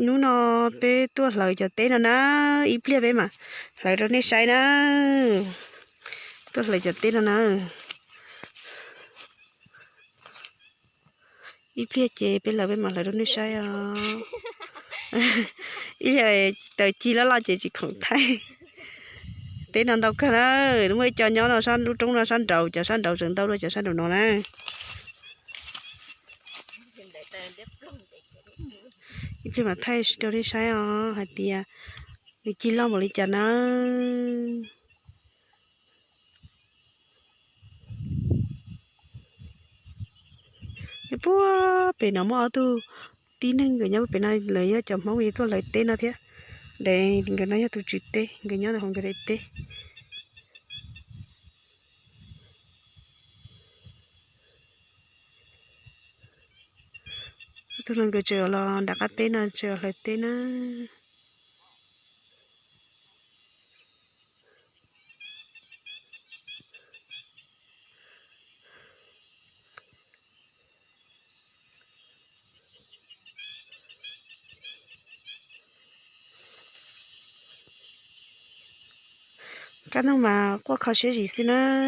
nú nó bé tua lời cho té nó ít lia bé mà lời rồi nè sai nó tua lời cho té nó ít lia chè bé lời bé mà lời rồi nè sai à ý là tới chi là chè chỉ không thấy té nó đâu cả đó đúng rồi cho nhỏ nó san lúc trong nó san đầu cho san đầu rừng đâu rồi cho san đầu nó nè ít lia mà thấy đâu nè sai à hạt tia vì chi lo một lý cho nó bố bé nó mua tu tí nên người nhau bé này lấy cho máu gì tôi lấy tên nó thế để người này tôi chịu tê người nhau là không cái tê tôi lần cái chờ là đặt cái tên nó chờ lấy tên nó cái nó mà qua khó xế gì xin á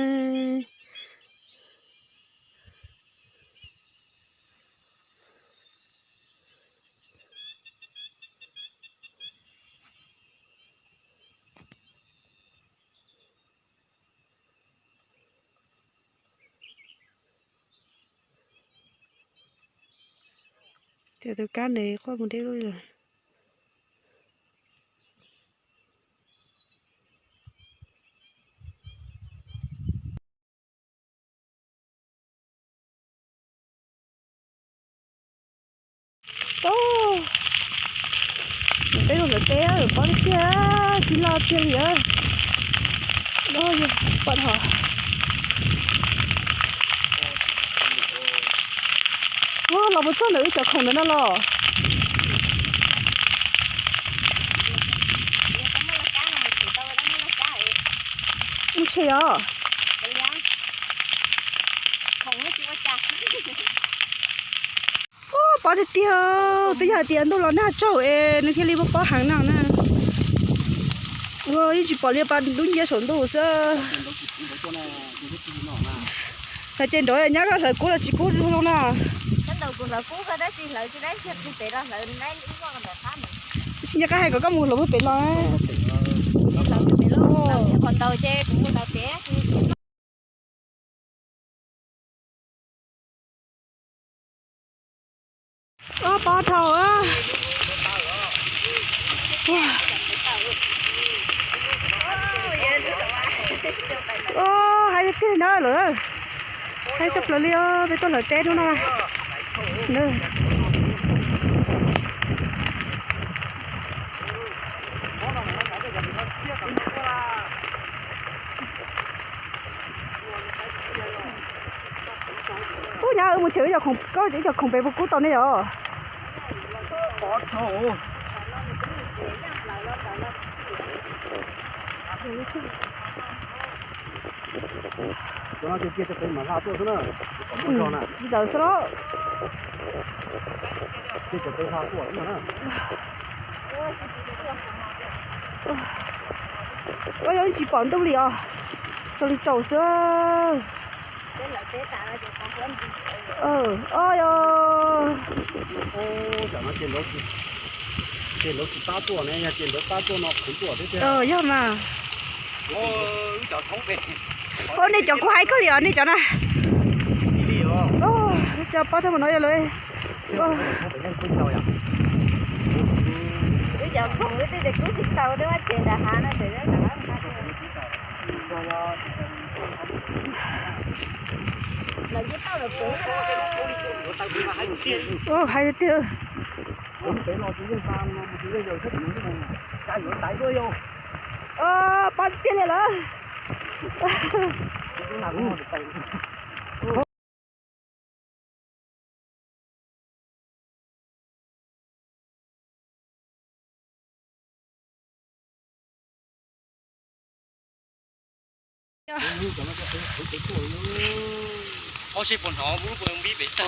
thì tôi cá này qua một đêm rồi ô cái rồi té rồi có cái kia chỉ lo chơi gì á đó gì bận hả wow là một chỗ nữa cho không nó lo không chơi à ô bỏ thì tiêu bây giờ tiền đâu là nó trâu ê nó khi đi bỏ hàng nào nè wow chỉ bỏ liền bàn đúng như sổn đồ sao phải trên đó nhá cái thời cũ là chỉ cũ luôn nè cái đầu cũng là cũ cái đấy chỉ lợi cái đấy chỉ để ra lợi đấy ít qua còn để khác nữa xin nhá cái hay có cái mùi lẩu với bể lo còn tàu che cũng có tàu té ba thầu á hay cái nữa nữa hay sắp lỡ liêu với tôi lỡ té luôn nè nữa ủa nhà một chữ giờ không có chữ giờ không bị vô cú tao nữa rồi bỏ thầu nó kia cho mà ra tôi nữa còn một nè giờ sao đó kia cho tôi ra tôi nữa ôi ơi chỉ bọn đâu liền cho đi chầu xưa ôi ơi chẳng nó tiền lỗ ta tua này nhà tiền lỗ ta tua nó khủng tua đấy chứ giờ mà cho thống về ô này cho cô hay có liền này cho nè cho bao thêm một nói rồi bây giờ không biết để cứu chiếc tàu đó chế đã há nó sẽ rất là là chiếc tàu được chế ô hay tiêu bắt tiền lại là có xe bọn họ cũng còn biết bị tơ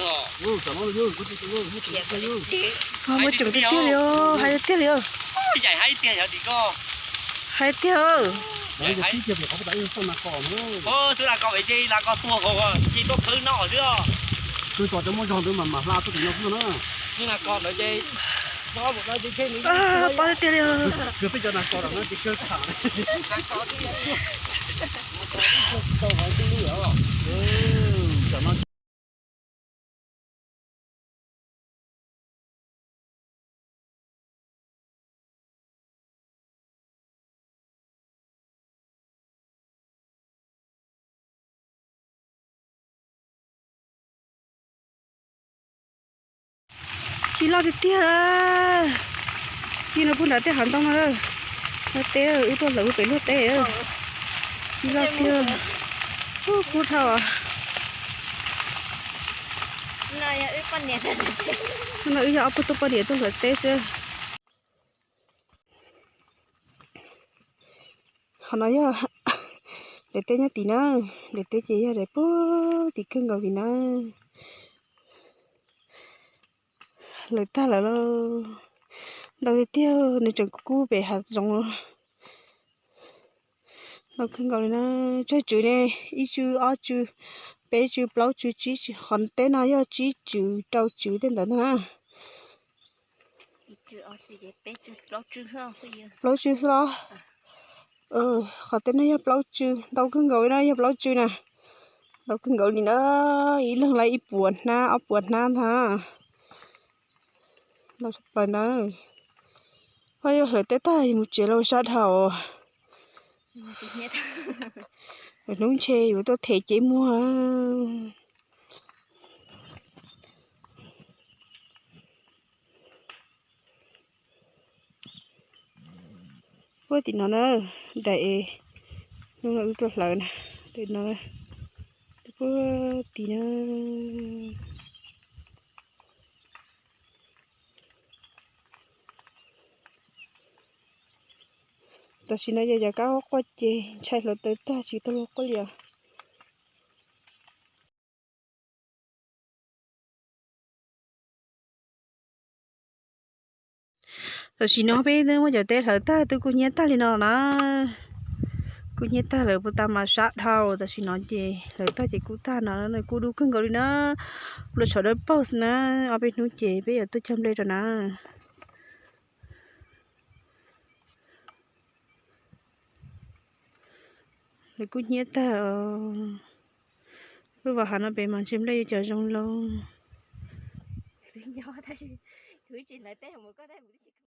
Chả nó vô, có gì vô, có gì vô. Không mới chụp tiêu liều, hai tiêu liều, dài hay tiền hả đi co hai tiêu. Đấy, cái kia thì có cái đấy không là còn nữa. xưa là có cái gì là có tua có chỉ có thứ nọ chứ Tôi còn trong môi trường tôi mà la tôi thì nó nữa. nhưng là còn ở đây có một nơi trênนี้ Bao tiêu liều. Cứ bây giờ là còn nó chỉ cơ sản. câu hỏi tôi nữa Chả nó Chỉ lo tiêu, chỉ nó buôn đã tiêu hàng tông rồi, nó tiêu, ít tôi lỡ phải lúa tiêu, chỉ lo tiêu, cút thảo à, này ít con nhẹ thật nó ít giờ tôi bao nhiêu tôi lỡ tiêu chứ, họ nói à, để tiêu nhá tí nữa, để tiêu chỉ là để bố tí cưng gạo tí nữa. Lời ta là lo đầu tiêu nếu chẳng cú bể hạt giống nó không gọi là chơi chữ này ít chữ ở chữ bé chữ bao chữ chỉ hoàn tên nào giờ chỉ chữ trâu chữ tên đó ha chữ ở chỉ để bé chữ lo chữ hơn bây giờ bao chữ sao hoàn tên này giờ bao chữ đâu không gọi nó giờ bao chữ nè đâu không gọi gì nữa ý lần lại ít buồn na ở buồn na ha đâu sắp bài nữa bây giờ lời tết ta một triệu lâu sát hậu rồi nung chè rồi tôi thể chế mua với thì nó để nó là tôi lớn để nó với thì nó ta xin nói giờ cao quá chê chạy là tới ta chỉ tôi lo có liền ta xin nói bây giờ mà giờ tết là ta tôi cũng nhớ ta liền nó cũng nhớ ta là ta mà sát thao ta xin nói gì là ta chỉ cũng ta nó này cũng đủ cưng gọi nó rồi sau đó post nó ở bênนู้นchị bây giờ tôi chăm đây rồi nè rồi cũng nhớ ta rồi vào hắn ở bên mà chim đây chờ trong lâu nhỏ thôi chứ chỉ lại té một cái đấy